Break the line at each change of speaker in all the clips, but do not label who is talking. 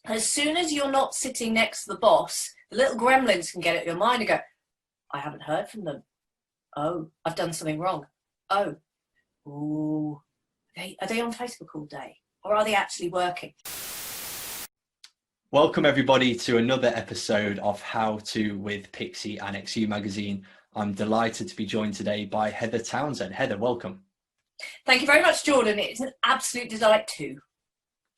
As soon as you're not sitting next to the boss, the little gremlins can get at your mind and go, I haven't heard from them. Oh, I've done something wrong. Oh, ooh, are they on Facebook all day? Or are they actually working?
Welcome everybody to another episode of How To with Pixie and XU magazine. I'm delighted to be joined today by Heather Townsend. Heather, welcome.
Thank you very much, Jordan. It's an absolute delight too.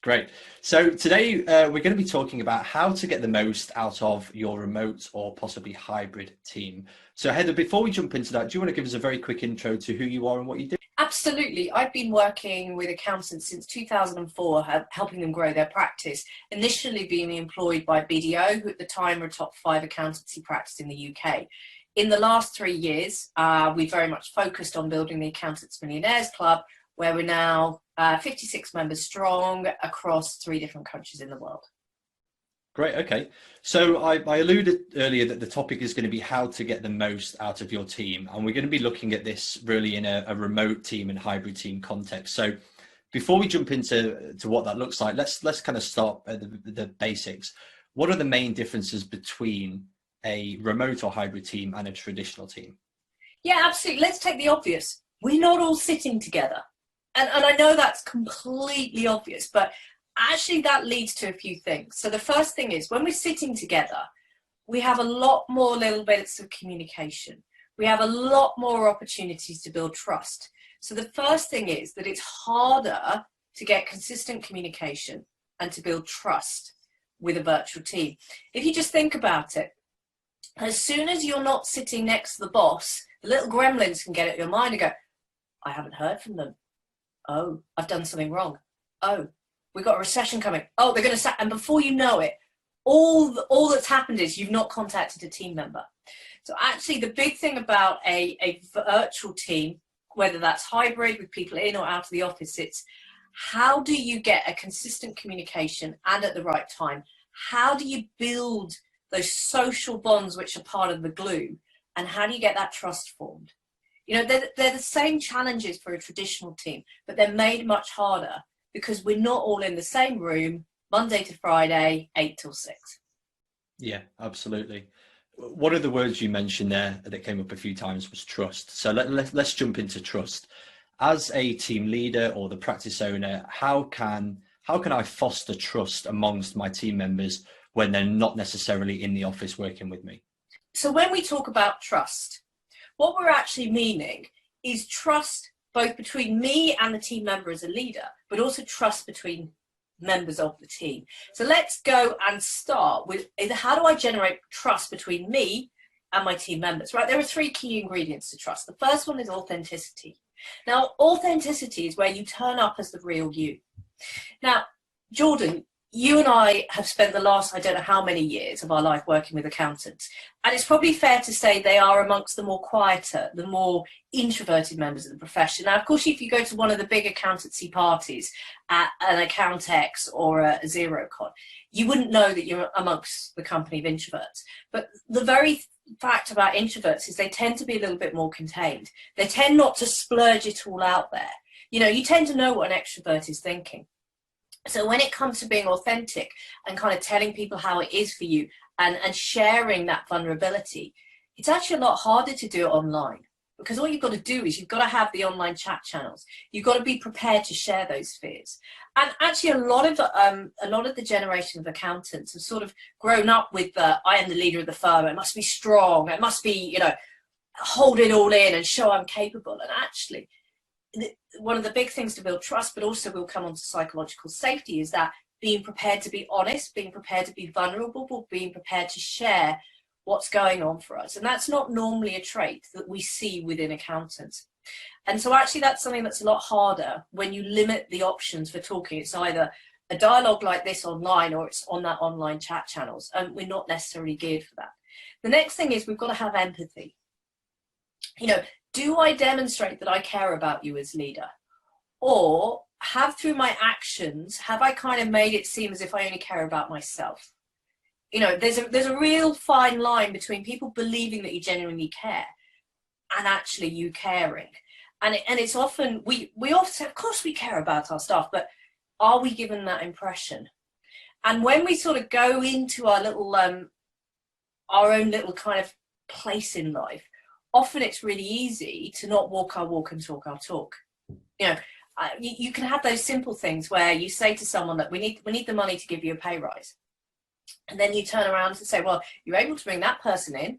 Great. So today we're going to be talking about how to get the most out of your remote or possibly hybrid team. So Heather, before we jump into that, do you want to give us a very quick intro to who you are and what you do?
Absolutely. I've been working with accountants since 2004, helping them grow their practice. Initially being employed by BDO, who at the time were a top 5 accountancy practice in the UK. In the last 3 years, we very much focused on building the Accountants Millionaires Club, where we're now 56 members strong across 3 different countries in the world.
Great. Okay. So I alluded earlier that the topic is going to be how to get the most out of your team. And we're going to be looking at this really in a remote team and hybrid team context. So before we jump into what that looks like, let's kind of start at the basics. What are the main differences between a remote or hybrid team and a traditional team?
Yeah, absolutely. Let's take the obvious. We're not all sitting together. And I know that's completely obvious, but actually that leads to a few things. So the first thing is when we're sitting together, we have a lot more little bits of communication. We have a lot more opportunities to build trust. So the first thing is that it's harder to get consistent communication and to build trust with a virtual team. If you just think about it, as soon as you're not sitting next to the boss, the little gremlins can get at your mind and go, I haven't heard from them. Oh, I've done something wrong. Oh, we've got a recession coming. Oh, they're going to and before you know it, all that's happened is you've not contacted a team member. So actually the big thing about a virtual team, whether that's hybrid with people in or out of the office, it's how do you get a consistent communication and at the right time? How do you build those social bonds which are part of the glue? And how do you get that trust formed? You know, they're the same challenges for a traditional team, but they're made much harder because we're not all in the same room, Monday to Friday, 8 till 6.
Yeah, absolutely. One of the words you mentioned there that came up a few times was trust. So let's jump into trust. As a team leader or the practice owner, how can I foster trust amongst my team members when they're not necessarily in the office working with me?
So when we talk about trust, what we're actually meaning is trust both between me and the team member as a leader, but also trust between members of the team. So let's go and start with how do I generate trust between me and my team members, right? There are 3 key ingredients to trust. The first one is authenticity. Now, authenticity is where you turn up as the real you. Now, Jordan, you and I have spent the last, I don't know how many years of our life working with accountants. And it's probably fair to say they are amongst the more quieter, the more introverted members of the profession. Now, of course, if you go to one of the big accountancy parties at an Accountex or a Xerocon, you wouldn't know that you're amongst the company of introverts. But the very fact about introverts is they tend to be a little bit more contained. They tend not to splurge it all out there. You know, you tend to know what an extrovert is thinking. So when it comes to being authentic and kind of telling people how it is for you and sharing that vulnerability, it's actually a lot harder to do it online because all you've got to do is you've got to have the online chat channels. You've got to be prepared to share those fears. And actually a lot of the generation of accountants have sort of grown up with I am the leader of the firm. I must be strong. I must be, you know, hold it all in and show I'm capable. And actually, one of the big things to build trust, but also we'll come on to psychological safety, is that being prepared to be honest, being prepared to be vulnerable, being prepared to share what's going on for us. And that's not normally a trait that we see within accountants. And so actually that's something that's a lot harder when you limit the options for talking. It's either a dialogue like this online or it's on that online chat channels. And we're not necessarily geared for that. The next thing is we've got to have empathy. You know, do I demonstrate that I care about you as leader? Or have through my actions, have I kind of made it seem as if I only care about myself? You know, there's a real fine line between people believing that you genuinely care and actually you caring. And it's often, we often say, of course we care about our staff, but are we given that impression? And when we sort of go into our little, our own little kind of place in life, often it's really easy to not walk our walk and talk our talk. You know, you can have those simple things where you say to someone that we need the money to give you a pay rise. And then you turn around and say, well, you're able to bring that person in,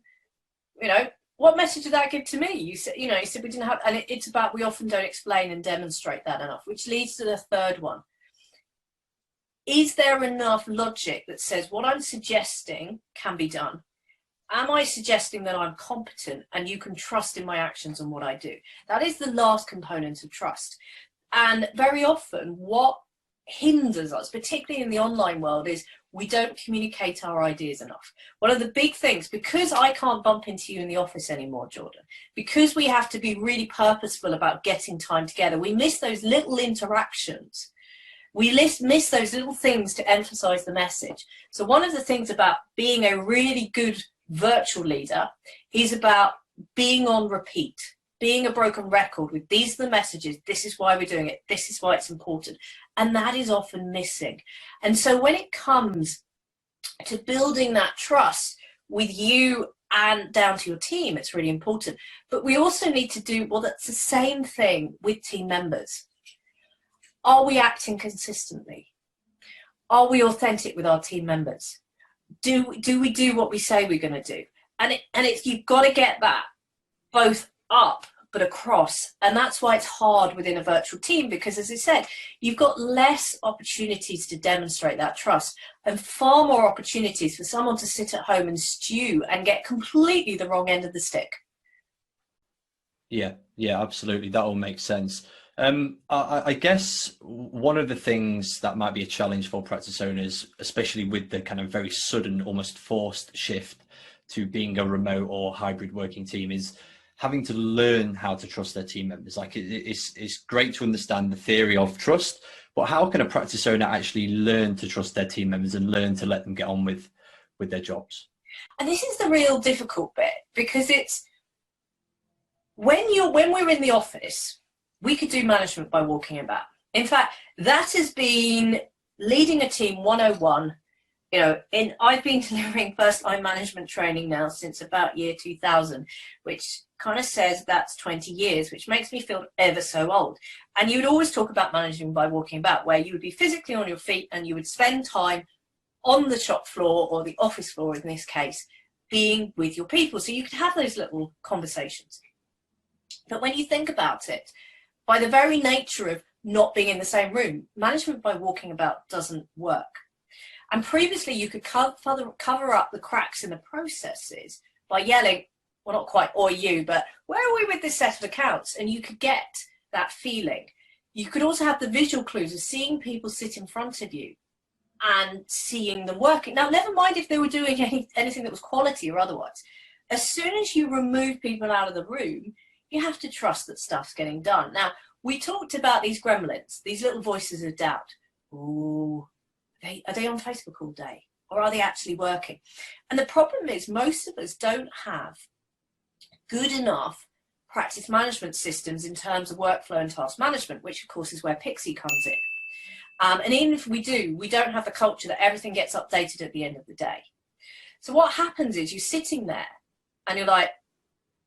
you know, what message did that give to me? You said, you know, you said we didn't have, and it's about, we often don't explain and demonstrate that enough, which leads to the third one. Is there enough logic that says what I'm suggesting can be done? Am I suggesting that I'm competent and you can trust in my actions and what I do? That is the last component of trust. And very often what hinders us, particularly in the online world, is we don't communicate our ideas enough. One of the big things, because I can't bump into you in the office anymore, Jordan, because we have to be really purposeful about getting time together, we miss those little interactions. We miss those little things to emphasize the message. So one of the things about being a really good virtual leader is about being on repeat, being a broken record with these are the messages, this is why we're doing it, this is why it's important. And that is often missing. And so when it comes to building that trust with you and down to your team, it's really important. But we also need to do, well, that's the same thing with team members. Are we acting consistently? Are we authentic with our team members? Do we do what we say we're going to do? And it's you've got to get that both up but across, and that's why it's hard within a virtual team, because as I said, you've got less opportunities to demonstrate that trust and far more opportunities for someone to sit at home and stew and get completely the wrong end of the stick.
Yeah, absolutely. That all makes sense. I guess one of the things that might be a challenge for practice owners, especially with the kind of very sudden, almost forced shift to being a remote or hybrid working team, is having to learn how to trust their team members. Like it's great to understand the theory of trust, but how can a practice owner actually learn to trust their team members and learn to let them get on with their jobs?
And this is the real difficult bit, because it's when we're in the office, we could do management by walking about. In fact, that has been leading a team 101. You know, I've been delivering first line management training now since about year 2000, which kind of says that's 20 years, which makes me feel ever so old. And you would always talk about managing by walking about, where you would be physically on your feet and you would spend time on the shop floor or the office floor in this case, being with your people. So you could have those little conversations. But when you think about it, by the very nature of not being in the same room, management by walking about doesn't work. And previously you could cover up the cracks in the processes by yelling, well, not quite, or you, but where are we with this set of accounts? And you could get that feeling. You could also have the visual clues of seeing people sit in front of you and seeing them working. Now, never mind if they were doing anything that was quality or otherwise. As soon as you remove people out of the room, you have to trust that stuff's getting done. Now, we talked about these gremlins, these little voices of doubt. Ooh, are they on Facebook all day? Or are they actually working? And the problem is most of us don't have good enough practice management systems in terms of workflow and task management, which of course is where Pixie comes in. And even if we do, we don't have the culture that everything gets updated at the end of the day. So what happens is you're sitting there and you're like,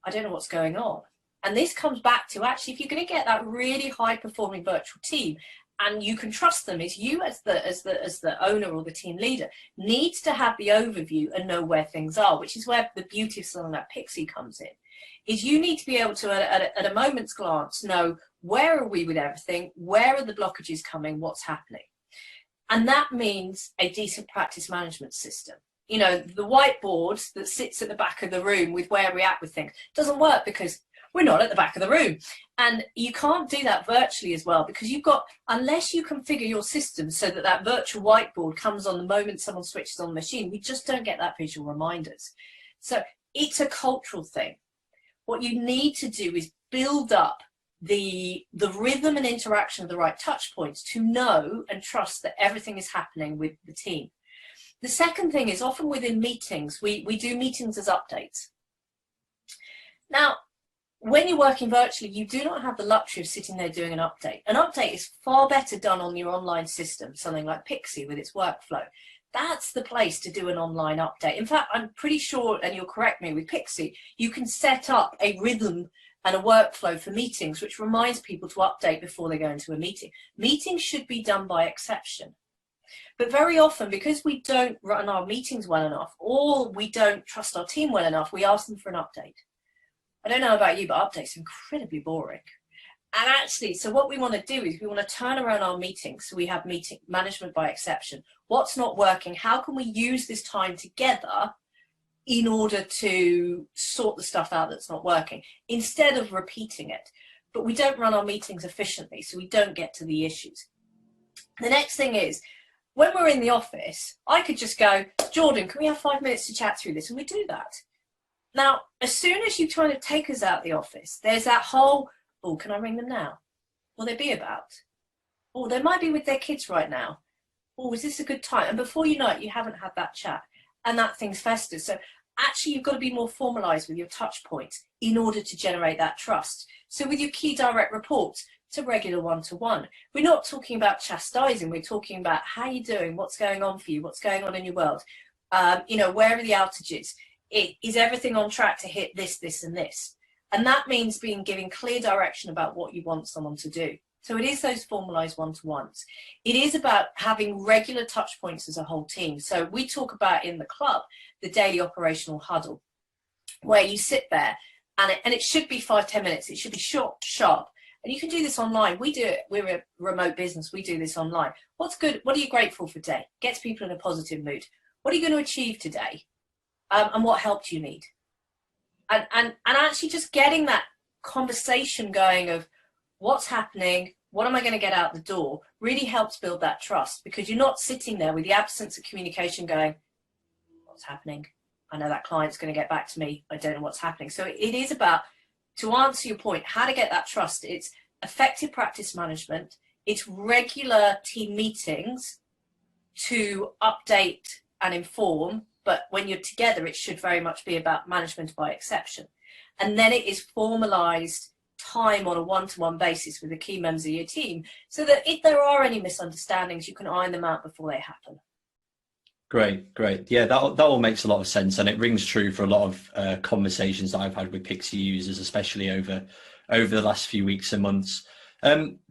I don't know what's going on. And this comes back to, actually, if you're going to get that really high performing virtual team and you can trust them, is you as the owner or the team leader needs to have the overview and know where things are, which is where the beauty of something like Pixie comes in. Is you need to be able to, at a moment's glance, know where are we with everything, where are the blockages coming, what's happening. And that means a decent practice management system. You know, the whiteboard that sits at the back of the room with where we at with things doesn't work because we're not at the back of the room. And you can't do that virtually as well, because you've got, unless you configure your system so that that virtual whiteboard comes on the moment someone switches on the machine, we just don't get that visual reminders. So it's a cultural thing. What you need to do is build up the rhythm and interaction of the right touch points to know and trust that everything is happening with the team. The second thing is, often within meetings, we do meetings as updates. Now, when you're working virtually, you do not have the luxury of sitting there doing an update. An update is far better done on your online system, something like Pixie with its workflow. That's the place to do an online update. In fact, I'm pretty sure, and you'll correct me, with Pixie, you can set up a rhythm and a workflow for meetings, which reminds people to update before they go into a meeting. Meetings should be done by exception. But very often, because we don't run our meetings well enough, or we don't trust our team well enough, we ask them for an update. I don't know about you, but updates are incredibly boring. And actually, so what we want to do is we want to turn around our meetings. So we have meeting management by exception. What's not working? How can we use this time together in order to sort the stuff out that's not working, instead of repeating it? But we don't run our meetings efficiently, so we don't get to the issues. The next thing is, when we're in the office, I could just go, Jordan, can we have 5 minutes to chat through this? And we do that. Now, as soon as you try to take us out of the office, there's that whole, oh, can I ring them now? Will they be about? Oh, they might be with their kids right now. Oh, is this a good time? And before you know it, you haven't had that chat, and that thing's festered. So actually, you've got to be more formalized with your touch points in order to generate that trust. So with your key direct reports, it's a regular one-to-one. We're not talking about chastising. We're talking about how you're doing, what's going on for you, what's going on in your world. You know, where are the outages? Is everything on track to hit this, this, and this? And that means giving clear direction about what you want someone to do. So it is those formalized one-to-ones. It is about having regular touch points as a whole team. So we talk about in the club, the daily operational huddle, where you sit there and it should be 5-10 minutes. It should be short, sharp. And you can do this online. We do it. We're a remote business. We do this online. What's good? What are you grateful for today? Gets people in a positive mood. What are you going to achieve today? And what help do you need? And actually just getting that conversation going of what's happening, what am I going to get out the door, really helps build that trust, because you're not sitting there with the absence of communication going, what's happening? I know that client's going to get back to me. I don't know what's happening. So it is about, to answer your point, how to get that trust. It's effective practice management. It's regular team meetings to update and inform. But when you're together, it should very much be about management by exception. And then it is formalized time on a one-to-one basis with the key members of your team, so that if there are any misunderstandings, you can iron them out before they happen.
Great. Yeah, that all makes a lot of sense. And it rings true for a lot of conversations that I've had with Pixie users, especially over the last few weeks and months.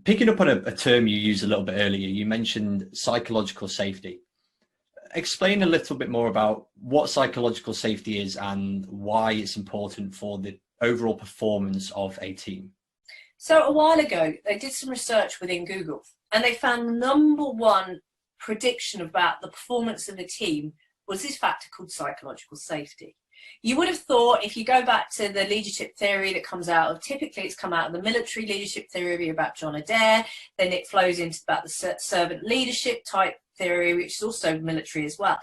Picking up on a term you used a little bit earlier, you mentioned psychological safety. Explain a little bit more about what psychological safety is and why it's important for the overall performance of a team.
So a while ago, they did some research within Google, and they found the #1 prediction about the performance of a team was this factor called psychological safety. You would have thought, if you go back to the leadership theory that comes out of, typically it's come out of the military leadership theory about John Adair, then it flows into about the servant leadership type theory, which is also military as well,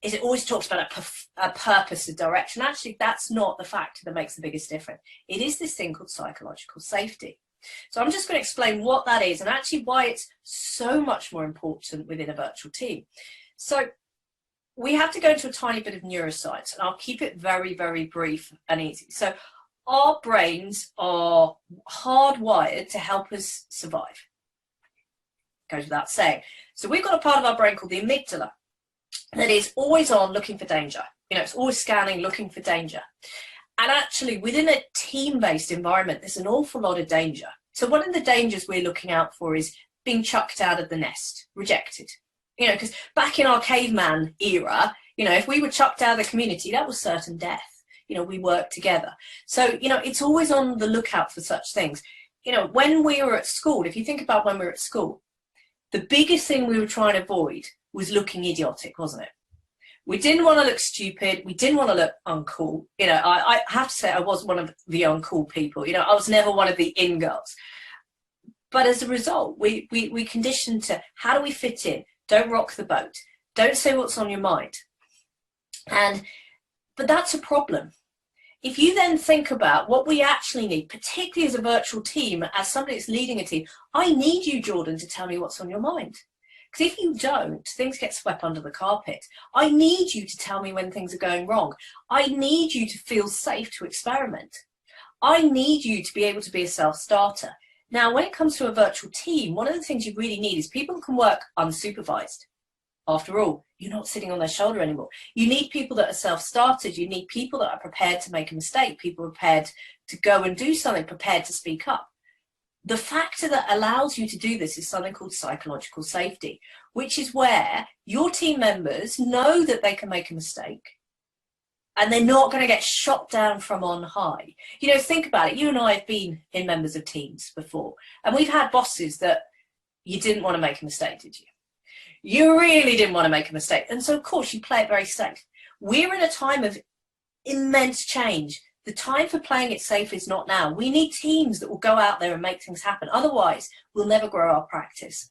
is it always talks about a purpose, a direction. Actually, that's not the factor that makes the biggest difference. It is this thing called psychological safety. So I'm just going to explain what that is and actually why it's so much more important within a virtual team. So we have to go into a tiny bit of neuroscience, and I'll keep it very, very brief and easy. So our brains are hardwired to help us survive. Goes without saying. So we've got a part of our brain called the amygdala that is always on looking for danger. You know, it's always scanning, looking for danger. And actually, within a team-based environment, there's an awful lot of danger. So one of the dangers we're looking out for is being chucked out of the nest, rejected. You know, because back in our caveman era, you know, if we were chucked out of the community, that was certain death. You know, we worked together. So, you know, it's always on the lookout for such things. You know, when we were at school, if you think about when we were at school, the biggest thing we were trying to avoid was looking idiotic, wasn't it? We didn't want to look stupid. We didn't want to look uncool. You know, I have to say I was one of the uncool people. You know, I was never one of the in girls. But as a result, we conditioned to, how do we fit in? Don't rock the boat. Don't say what's on your mind. But that's a problem. If you then think about what we actually need, particularly as a virtual team, as somebody that's leading a team, I need you, Jordan, to tell me what's on your mind. Because if you don't, things get swept under the carpet. I need you to tell me when things are going wrong. I need you to feel safe to experiment. I need you to be able to be a self-starter. Now, when it comes to a virtual team, one of the things you really need is people who can work unsupervised. After all, you're not sitting on their shoulder anymore. You need people that are self-started. You need people that are prepared to make a mistake, people prepared to go and do something, prepared to speak up. The factor that allows you to do this is something called psychological safety, which is where your team members know that they can make a mistake and they're not going to get shot down from on high. You know, think about it. You and I have been in members of teams before, and we've had bosses that you didn't want to make a mistake, did you? You really didn't want to make a mistake. And so, of course, you play it very safe. We're in a time of immense change. The time for playing it safe is not now. We need teams that will go out there and make things happen. Otherwise, we'll never grow our practice.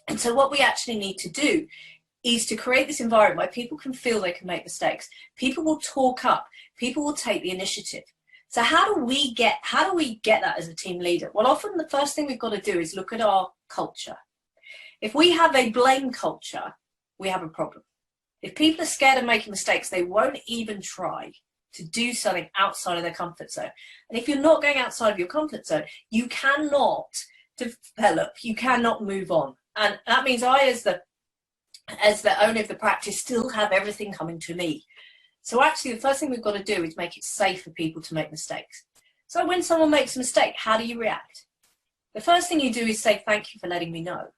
And so what we actually need to do is to create this environment where people can feel they can make mistakes. People will talk up. People will take the initiative. So how do we get that as a team leader? Well, often the first thing we've got to do is look at our culture. If we have a blame culture, we have a problem. If people are scared of making mistakes, they won't even try to do something outside of their comfort zone. And if you're not going outside of your comfort zone, you cannot develop, you cannot move on. And that means I, as the owner of the practice, still have everything coming to me. So actually, the first thing we've got to do is make it safe for people to make mistakes. So when someone makes a mistake, how do you react? The first thing you do is say, thank you for letting me know.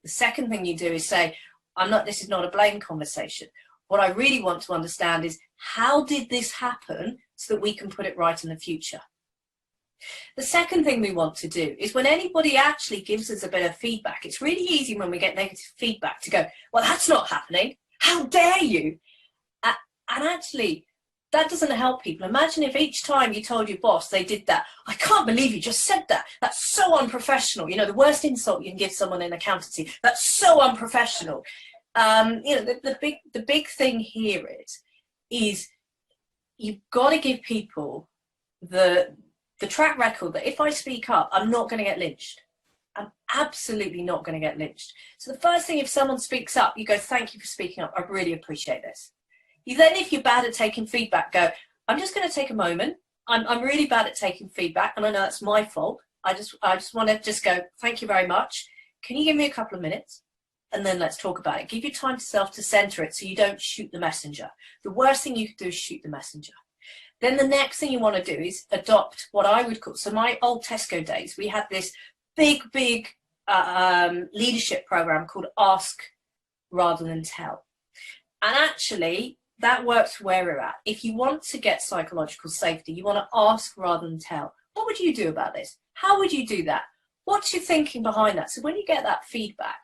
The second thing you do is say, this is not a blame conversation. What I really want to understand is, how did this happen so that we can put it right in the future? The second thing we want to do is when anybody actually gives us a bit of feedback, it's really easy when we get negative feedback to go, well, that's not happening. How dare you? And actually, that doesn't help people. Imagine if each time you told your boss they did that, I can't believe you just said that. That's so unprofessional. You know, the worst insult you can give someone in accountancy. That's so unprofessional. You know, the big thing here is you've got to give people the track record that if I speak up, I'm not going to get lynched. I'm absolutely not going to get lynched. So the first thing, if someone speaks up, you go, thank you for speaking up. I really appreciate this. You then, if you're bad at taking feedback, go, I'm just going to take a moment. I'm really bad at taking feedback, and I know that's my fault. I just want to just go, thank you very much. Can you give me a couple of minutes? And then let's talk about it. Give your time to self to center it so you don't shoot the messenger. The worst thing you could do is shoot the messenger. Then the next thing you want to do is adopt what I would call, so my old Tesco days, we had this big leadership program called Ask Rather Than Tell. And actually, that works where we're at. If you want to get psychological safety, you want to ask rather than tell. What would you do about this? How would you do that? What's your thinking behind that? So when you get that feedback,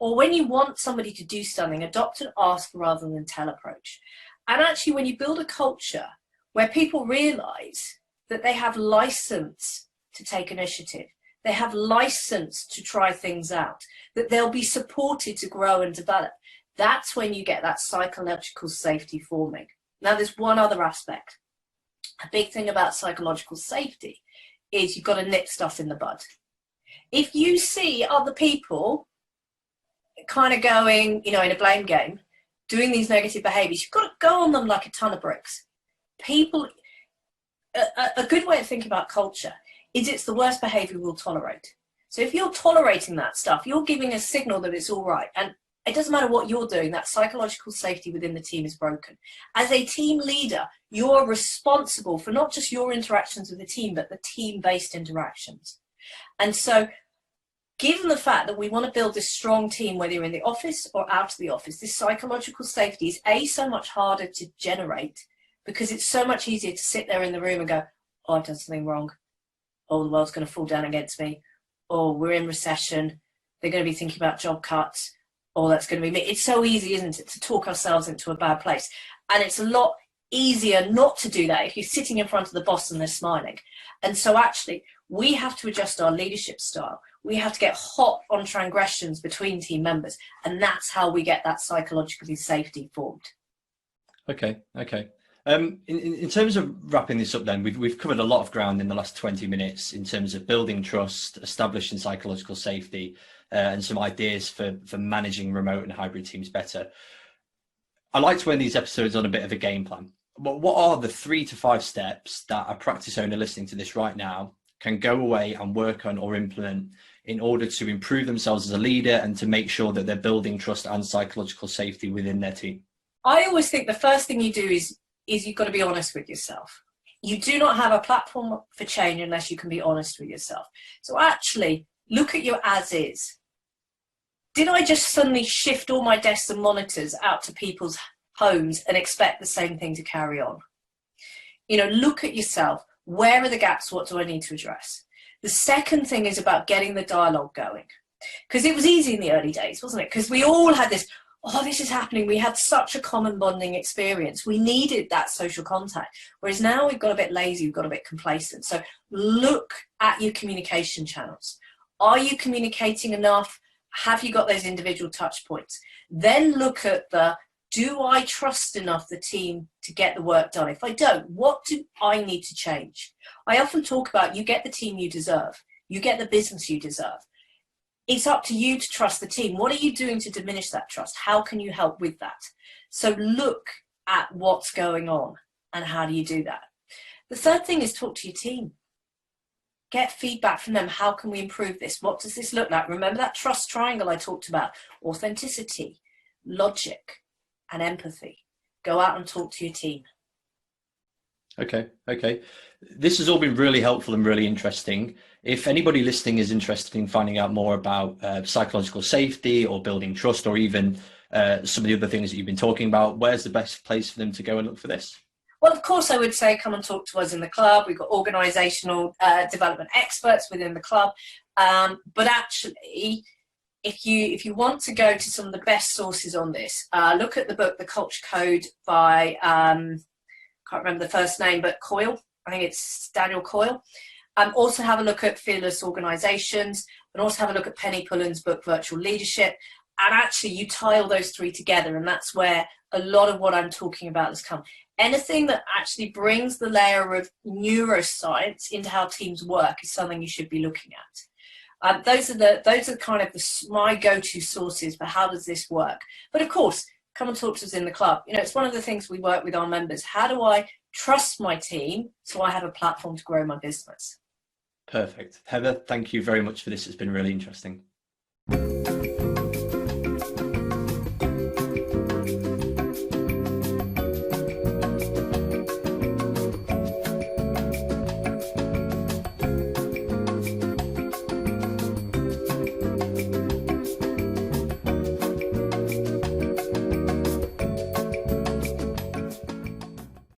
or when you want somebody to do something, adopt an ask rather than tell approach. And actually, when you build a culture where people realize that they have license to take initiative, they have license to try things out, that they'll be supported to grow and develop, that's when you get that psychological safety forming. Now, there's one other aspect. A big thing about psychological safety is you've got to nip stuff in the bud. If you see other people kind of going, you know, in a blame game, doing these negative behaviors, you've got to go on them like a ton of bricks. People, a good way of thinking about culture is it's the worst behavior we'll tolerate. So if you're tolerating that stuff, you're giving a signal that it's all right. And it doesn't matter what you're doing, that psychological safety within the team is broken. As a team leader, you're responsible for not just your interactions with the team, but the team-based interactions. And so, given the fact that we want to build this strong team, whether you're in the office or out of the office, this psychological safety is so much harder to generate because it's so much easier to sit there in the room and go, oh, I've done something wrong. Oh, the world's going to fall down against me. Oh, we're in recession. They're going to be thinking about job cuts. Oh, that's going to be me. It's so easy, isn't it, to talk ourselves into a bad place. And it's a lot easier not to do that if you're sitting in front of the boss and they're smiling. And so actually, we have to adjust our leadership style. We have to get hot on transgressions between team members. And that's how we get that psychological safety formed.
Okay. In terms of wrapping this up then, we've covered a lot of ground in the last 20 minutes in terms of building trust, establishing psychological safety, and some ideas for managing remote and hybrid teams better. I like to end these episodes on a bit of a game plan. what are the 3 to 5 steps that a practice owner listening to this right now can go away and work on or implement in order to improve themselves as a leader and to make sure that they're building trust and psychological safety within their team?
I always think the first thing you do is you've got to be honest with yourself. You do not have a platform for change unless you can be honest with yourself. So actually, look at your as is. Did I just suddenly shift all my desks and monitors out to people's homes and expect the same thing to carry on? You know, look at yourself. Where are the gaps? What do I need to address? The second thing is about getting the dialogue going. Because it was easy in the early days, wasn't it? Because we all had this, oh, this is happening. We had such a common bonding experience. We needed that social contact. Whereas now we've got a bit lazy, we've got a bit complacent. So look at your communication channels. Are you communicating enough? Have you got those individual touch points? Then look at do I trust enough the team to get the work done? If I don't, what do I need to change? I often talk about you get the team you deserve. You get the business you deserve. It's up to you to trust the team. What are you doing to diminish that trust? How can you help with that? So look at what's going on and how do you do that? The third thing is talk to your team. Get feedback from them. How can we improve this? What does this look like? Remember that trust triangle I talked about? Authenticity, logic, and empathy. Go out and talk to your team.
Okay. This has all been really helpful and really interesting. If anybody listening is interested in finding out more about psychological safety or building trust, or even some of the other things that you've been talking about, where's the best place for them to go and look for this?
Well, of course, I would say come and talk to us in the club. We've got organisational development experts within the club. But actually, if you want to go to some of the best sources on this, look at the book, The Culture Code by, can't remember the first name, but Coyle. I think it's Daniel Coyle. Also have a look at Fearless Organisations, and also have a look at Penny Pullen's book, Virtual Leadership. And actually, you tie all those three together, and that's where a lot of what I'm talking about has come. Anything that actually brings the layer of neuroscience into how teams work is something you should be looking at. Those are kind of my go-to sources for how does this work. But of course, come and talk to us in the club. You know, it's one of the things we work with our members. How do I trust my team so I have a platform to grow my business?
Perfect. Heather, thank you very much for this. It's been really interesting.